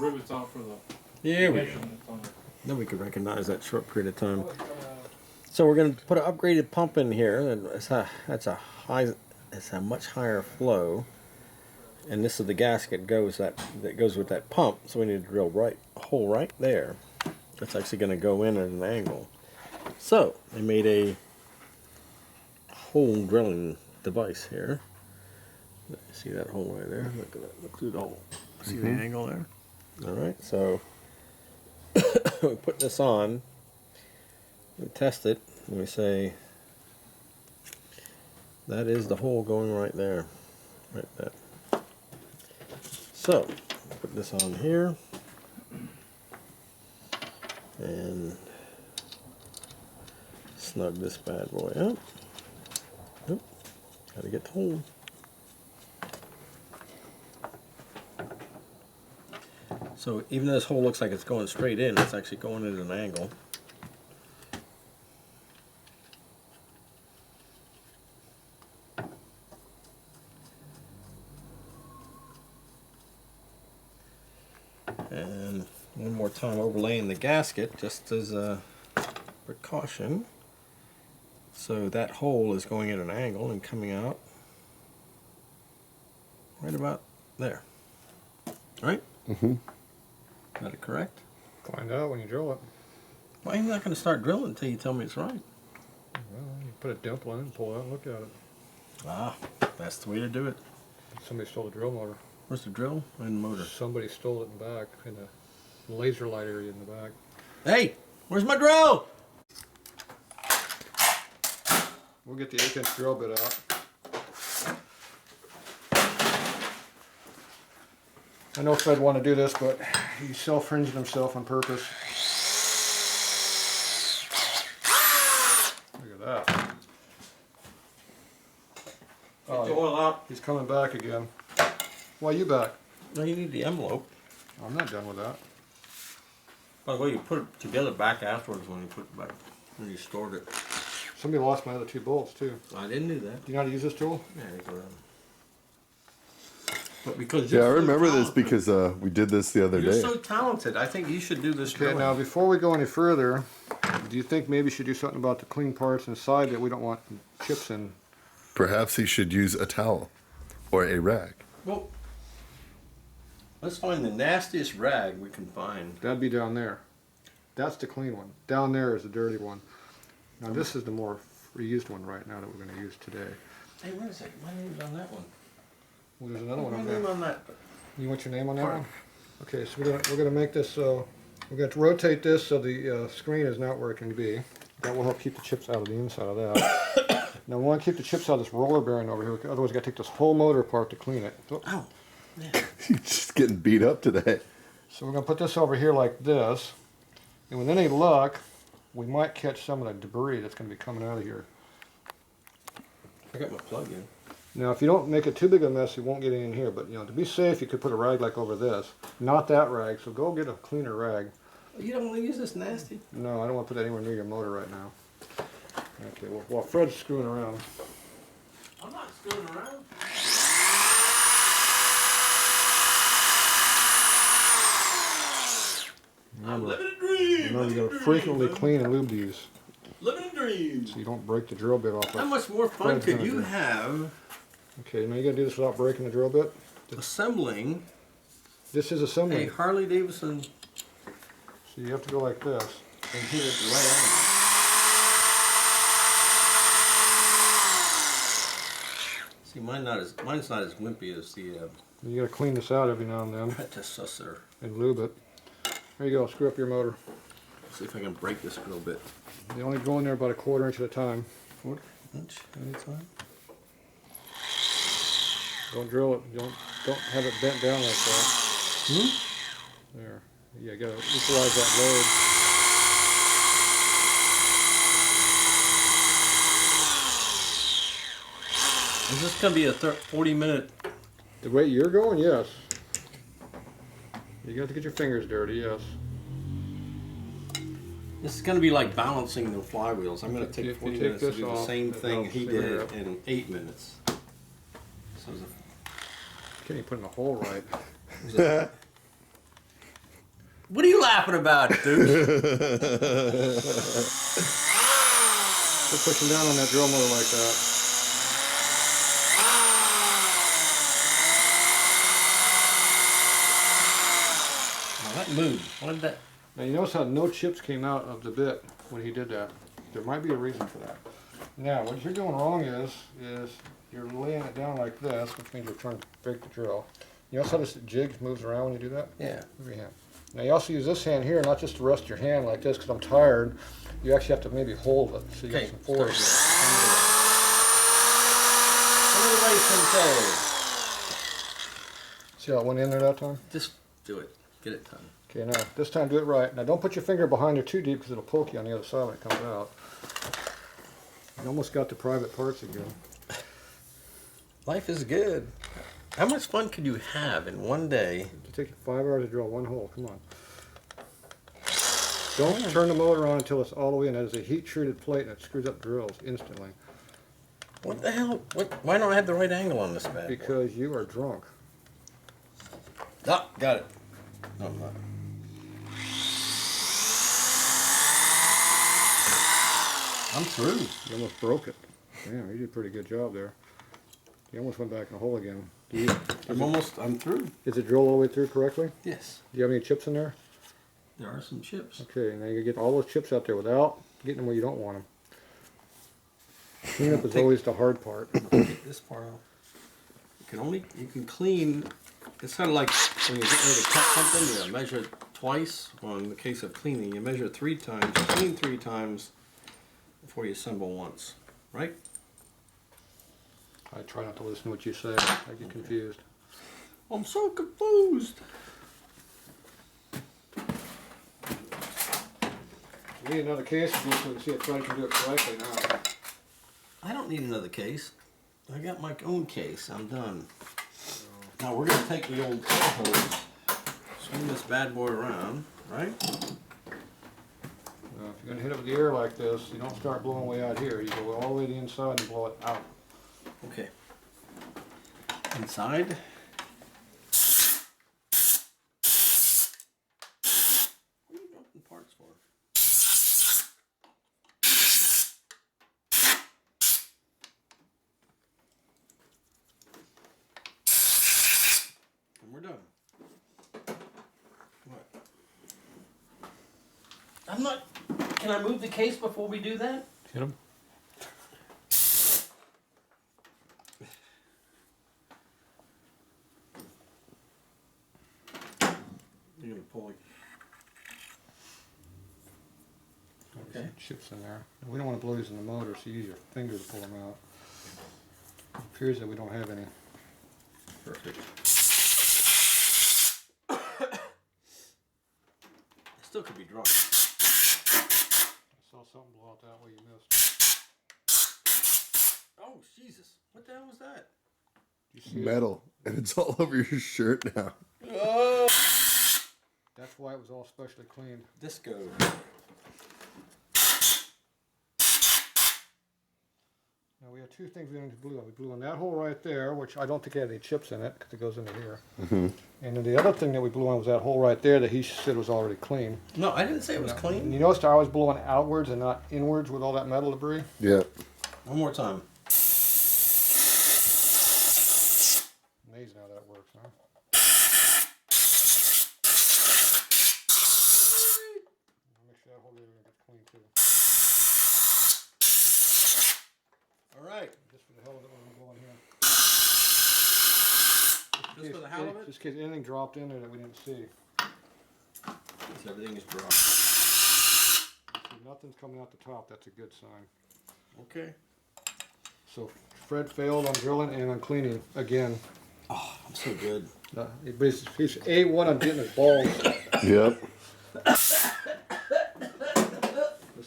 rivets out for the. Yeah, we go. Then we could recognize that short period of time. So we're going to put an upgraded pump in here, and it's a much higher flow. And this is the gasket that goes with that pump. So we need to drill a hole right there. That's actually going to go in at an angle. So they made a hole drilling device here. See that hole right there? Look at that. Look through the hole. See the angle there? All right. So we put this on. We test it. And we say that is the hole going right there. Right there. So put this on here. And snug this bad boy up. Oop, gotta get the hole. So even though this hole looks like it's going straight in, it's actually going at an angle. And one more time overlaying the gasket just as a precaution. So that hole is going at an angle and coming out right about there. Right? Mm-hmm. Is that correct? Find out when you drill it. Well, I'm not going to start drilling until you tell me it's right. Well, you put a dimple in it and pull it out and look at it. Ah, that's the way to do it. Somebody stole the drill motor. Where's the drill and the motor? Somebody stole it in the back, in the laser light area in the back. Hey, where's my drill? We'll get the 8-inch drill bit out. I know Fred wanted to do this, but he self-fringed himself on purpose. Look at that. Get the oil out. He's coming back again. Why you back? No, you need the envelope. I'm not done with that. By the way, you put it together back afterwards when you put it back, when you stored it. Somebody lost my other 2 bolts too. I didn't do that. Do you know how to use this tool? Yeah, you go down. But because Yeah, I you're so remember this talented- because we did this the other you're day. so talented. I think you should do this Okay, drilling. now before we go any further, do you think maybe you should do something about the clean parts inside that we don't want chips in? Perhaps he should use a towel or a rag. Well, let's find the nastiest rag we can find. That'd be down there. That's the clean one. Down there is the dirty one. Now this is the more reused one right now that we're going to use today. Hey, where is it? My name's on that one. Well, there's another one My over name there. on that. You want your name on that Park. one? Okay, so we're gonna make this. We're going to rotate this so the screen is not where it can be. That will help keep the chips out of the inside of that. Now we want to keep the chips out of this roller bearing over here. Otherwise, we got to take this whole motor apart to clean it. So Ow. He's just getting beat up today. we're going to put this over here like this. And with any luck, we might catch some of the debris that's going to be coming out of here. I got my plug in. Now, if you don't make it too big a mess, you won't get any in here. But, you know, to be safe, you could put a rag like over this. Not that rag, so go get a cleaner rag. You don't want to use this nasty? No, I don't want to put that anywhere near your motor right now. Okay, well, while Fred's screwing around. I'm not screwing around. I'm living a dream. Remember, you got to frequently clean and lube these Living a dream. so you don't break the drill bit off. How much more fun Fred's could gonna you do. have Okay, now you got to do this without breaking the drill bit. assembling This is a assembly. Harley Davidson So you have to go like this. and hit it the right angle? See, mine's not as wimpy as the You got to clean this out every now and then predecessor. and lube it. There you go. Screw up your motor. See if I can break this drill bit. You only go in there about a 1/4 inch at a time. 1/4 inch at a time. Don't drill it. Don't have it bent down like that. There. Yeah, you got to equalize that load. Is this going to be a 40-minute? The way you're going, yes. You got to get your fingers dirty, yes. This is going to be like balancing the flywheels. I'm going to If take you 40 take minutes to this do the off, same it thing helps he figure did it out. in 8 minutes. So Can't even put in a hole right. What are you laughing about, dude? We're pushing down on that drill motor like that. Oh, that moved. What did that? Now you notice how no chips came out of the bit when he did that. There might be a reason for that. Now, what you're doing wrong is you're laying it down like this, which means you're trying to break the drill. You notice how this jig moves around when you do that? Yeah. Move your hand. Now you also use this hand here, not just to rest your hand like this, because I'm tired. You actually have to maybe hold it, so you get some force. See how it went in there that time? Just do it. Get it done. Okay, now this time do it right. Now don't put your finger behind there too deep because it'll poke you on the other side when it comes out. You almost got the private parts again. Life is good. How much fun could you have in one day? It'll take you 5 hours to drill one hole. Come on. Don't turn the motor on until it's all the way in. That is a heat-treated plate and it screws up drills instantly. What the hell? Why don't I have the right angle on this bad boy? Because you are drunk. Ah, got it. No, I'm not. I'm through. You almost broke it. Damn, you did a pretty good job there. You almost went back in the hole again. I'm through. Is it drilled all the way through correctly? Yes. Do you have any chips in there? There are some chips. Okay, now you get all those chips out there without getting them where you don't want them. Cleanup is always the hard part. Get this part off. You can clean. It's kind of like when you get ready to cut something, you measure it twice. Well, in the case of cleaning, you measure 3 times, you clean 3 times before you assemble once, right? I try not to listen to what you say. I get confused. I'm so confused. We need another case of this so we can see if Fred can do it correctly now. I don't need another case. I got my own case. I'm done. Now we're going to take the old hose, swing this bad boy around, right? If you're going to hit it with the air like this, you don't start blowing way out here. You go all the way to the inside and blow it out. Okay. Inside. What are you dumping parts for? And we're done. What? I'm not. Can I move the case before we do that? Hit him. You're gonna pull it. Okay. Chips in there. We don't want to blow these in the motor, so you use your finger to pull them out. It appears that we don't have any. Perfect. It still could be drunk. I saw something blow out that way. You missed. Oh, Jesus. What the hell was that? You see Metal, and it's all over your shirt now. Oh! That's why it was all specially cleaned. Disco. Now we have 2 things we need to glue on. We glue on that hole right there, which I don't think had any chips in it because it goes into here. And then the other thing that we blew on was that hole right there that he said was already clean. No, I didn't say it was And clean. you noticed I was blowing outwards and not inwards with all that metal debris? Yeah. One more time. Amazing how that works, huh? Make sure that hole there gets clean too. All right. Just for the hell of it, we're gonna go in here. Just for the hell of it? Just in case anything dropped in there that we didn't see. Because everything is dry. If nothing's coming out the top, that's a good sign. Okay. So Fred failed on drilling and on cleaning again. Oh, I'm so good. He's A1 on getting his balls. Yep. Let's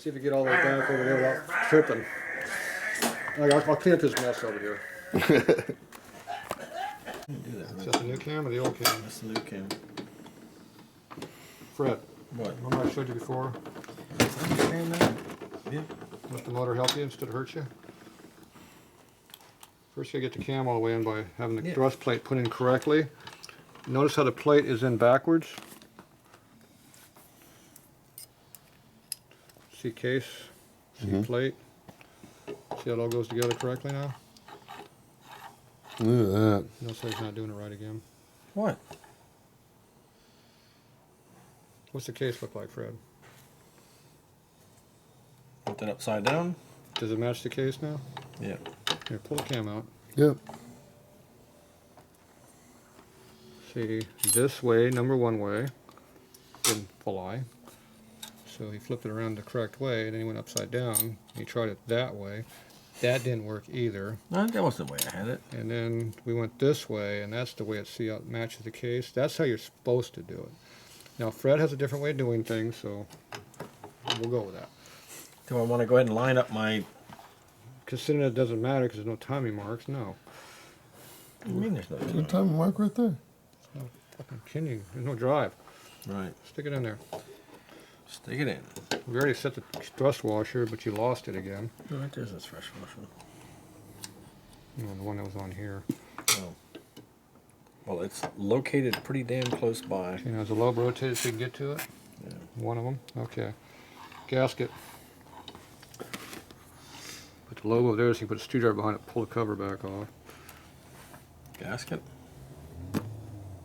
see if we get all the way back over there without tripping. I'll clean up his mess over here. Do that, Is that the new cam or the old cam? That's the new cam. Fred, What? remember I showed you before? Understand that? Yeah. Let the motor help you instead of hurt you? First you gotta get the cam all the way in by having the thrust plate put in correctly. Notice how the plate is in backwards? See case, see plate. See how it all goes together correctly now? Look at that. Notice he's not doing it right again. What? What's the case look like, Fred? Put that upside down? Does it match the case now? Yeah. Here, pull the cam out. Yep. See, this way, number one way, didn't fly. So he flipped it around the correct way, and then he went upside down. He tried it that way. That didn't work either. No, that wasn't the way I had it. And then we went this way, and that's the way it matches the case. That's how you're supposed to do it. Now, Fred has a different way of doing things, so we'll go with that. Do I want to go ahead and line up my... Considering it doesn't matter because there's no timing marks, no. What do you mean there's no... There's a time mark right there. No fucking kidding. There's no drive. Right. Stick it in there. Stick it in. We already set the thrust washer, but you lost it again. Right there's this fresh washer. The one that was on here. Oh. Well, it's located pretty damn close by. You know, is the lobe rotated so you can get to it? Yeah. One of them? Okay. Gasket. Put the lobe over there so you can put a screwdriver behind it, pull the cover back off. Gasket?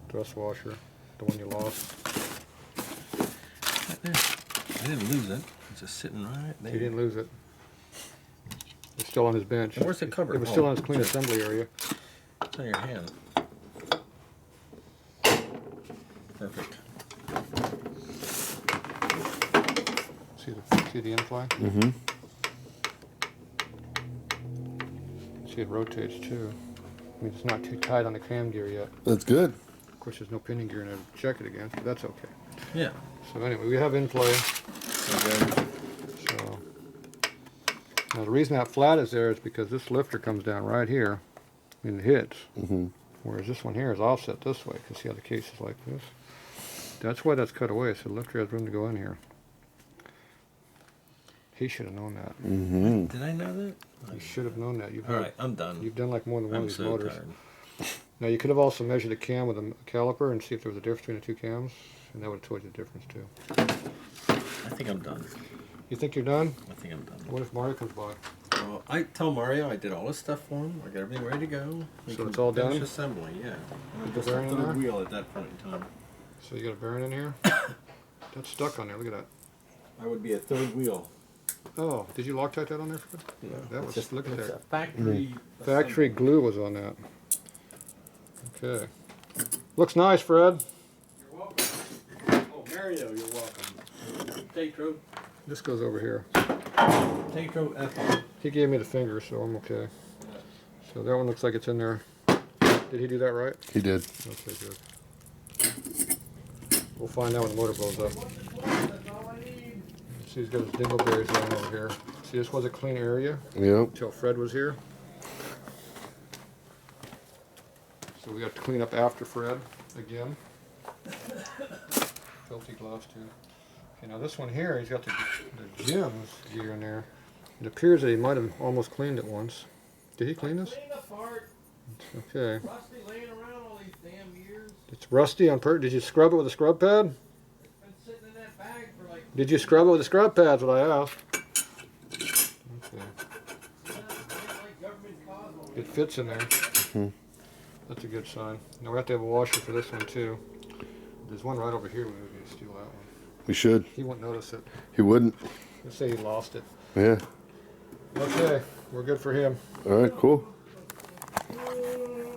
Thrust washer, the one you lost. Right there. I didn't lose it. It's just sitting right there. He didn't lose it. It's still on his bench. And where's the cover? It was still on his clean assembly area. It's on your hand. Perfect. See the in-fly? Mm-hmm. See it rotates too. I mean, it's not too tight on the cam gear yet. That's good. Of course, there's no pinning gear in there to check it against, but that's okay. Yeah. So anyway, we have in play. Okay. So now the reason that flat is there is because this lifter comes down right here and hits, whereas this one here is offset this way. You can see how the case is like this. That's why that's cut away, so the lifter has room to go in here. He should have known that. Mm-hmm. Did I know that? You should have known that. All right, I'm done. You've done like more than one I'm of these so motors. tired. Now you could have also measured the cam with a caliper and see if there was a difference between the two cams, and that would have told you the difference too. I think I'm done. You think you're done? I think I'm done. What if Mario comes by? Well, I tell Mario I did all his stuff for him. I got everything ready to go. We So can it's all finish done? assembly, yeah. Put the Just a bearing in third there? wheel at that point in time. So you got a bearing in here? That's stuck on there. Look at that. I would be a third wheel. Oh, did you Loctite that on there? Yeah, That was just look at it's that. a factory. Factory glue was on that. Okay. Looks nice, Fred. You're welcome. Oh, Mario, you're welcome. Tatro. This goes over here. Tatro F. He gave me the finger, so I'm okay. So that one looks like it's in there. Did he do that right? He did. Okay, good. We'll find out when the motor blows up. See, he's got his dingleberries laying over here. See, this was a clean area Yep. until Fred was here. So we have to clean up after Fred again. Filthy gloves too. Okay, now this one here, he's got the Jim's gear in there. It appears that he might have almost cleaned it once. Did he clean this? Okay. Rusty laying around all these damn years. It's rusty on purpose. Did you scrub it with a scrub pad? Been sitting in that bag for like Did you scrub it with a scrub pad? That's what I asked. Okay. like government cause. It fits in there. That's a good sign. Now we have to have a washer for this one too. There's one right over here. We need to steal that one. We should. He won't notice it. He wouldn't. Let's say he lost it. Yeah. Okay, we're good for him. All right, cool.